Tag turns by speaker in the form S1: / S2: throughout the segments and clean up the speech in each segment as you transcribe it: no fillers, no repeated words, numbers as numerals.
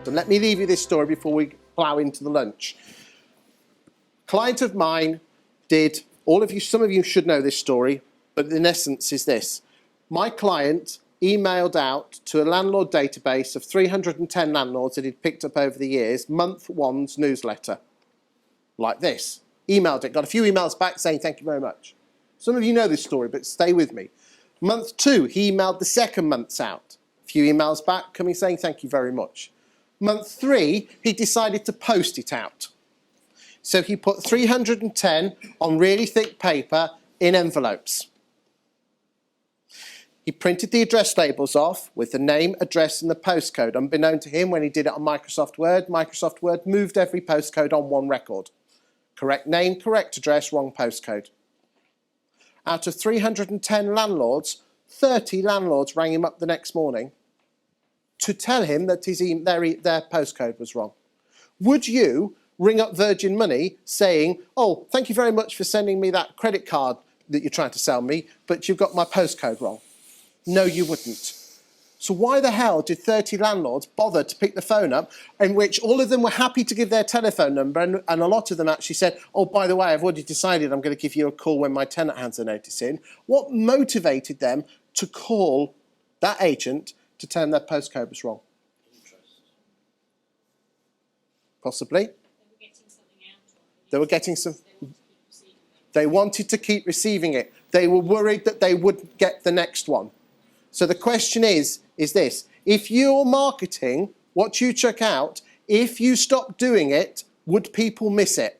S1: So let me leave you this story before we plough into the lunch. Client of mine did, some of you should know this story, but in essence is this. My client emailed out to a landlord database of 310 landlords that he'd picked up over the years, month one's newsletter. Like this. Emailed it, got a few emails back saying thank you very much. Some of you know this story, but stay with me. Month two, he emailed the second month's out. A few emails back coming saying thank you very much. Month three, he decided to post it out. So he put 310 on really thick paper in envelopes. He printed the address labels off with the name, address and the postcode. Unbeknown to him, when he did it on Microsoft Word moved every postcode on one record. Correct name, correct address, wrong postcode. Out of 310 landlords, 30 landlords rang him up the next morning to tell him that their postcode was wrong. Would you ring up Virgin Money saying, oh, thank you very much for sending me that credit card that you're trying to sell me, but you've got my postcode wrong? No, you wouldn't. So why the hell did 30 landlords bother to pick the phone up, in which all of them were happy to give their telephone number, and a lot of them actually said, oh, by the way, I've already decided I'm going to give you a call when my tenant hands a notice in. What motivated them to call that agent to tell them their postcode was wrong? Possibly. They were getting some. They wanted to keep receiving it. They were worried that they wouldn't get the next one. So the question is this. If you're marketing what you chuck out, if you stop doing it, would people miss it?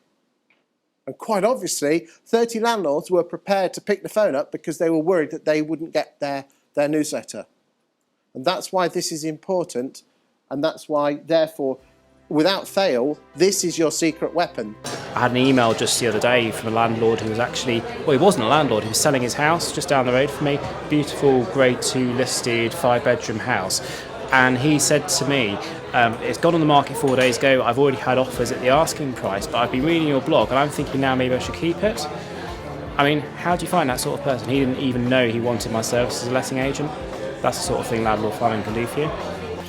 S1: And quite obviously, 30 landlords were prepared to pick the phone up because they were worried that they wouldn't get their newsletter. And that's why this is important. And that's why, therefore, without fail, this is your secret weapon.
S2: I had an email just the other day from a landlord who was actually, well, he wasn't a landlord, he was selling his house just down the road from me. Beautiful grade 2 listed 5-bedroom house. And he said to me, it's gone on the market 4 days ago, I've already had offers at the asking price, but I've been reading your blog and I'm thinking now maybe I should keep it. I mean, how do you find that sort of person? He didn't even know he wanted my service as a letting agent. That's the sort of thing landlord farming can do for you.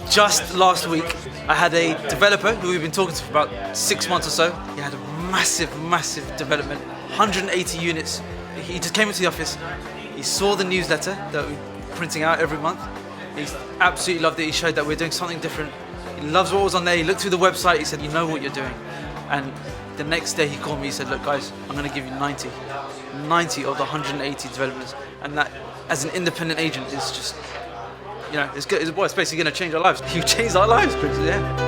S3: Just last week, I had a developer who we've been talking to for about 6 months or so. He had a massive development, 180 units. He just came into the office, he saw the newsletter that we're printing out every month. He absolutely loved it. He showed that we're doing something different. He loves what was on there. He looked through the website, he said, you know what you're doing. And the next day he called me, he said, look guys, I'm going to give you 90 of the 180 developments. And that, as an independent agent, is just, you know, it's good. It's basically going to change our lives. You changed our lives, Chris, yeah.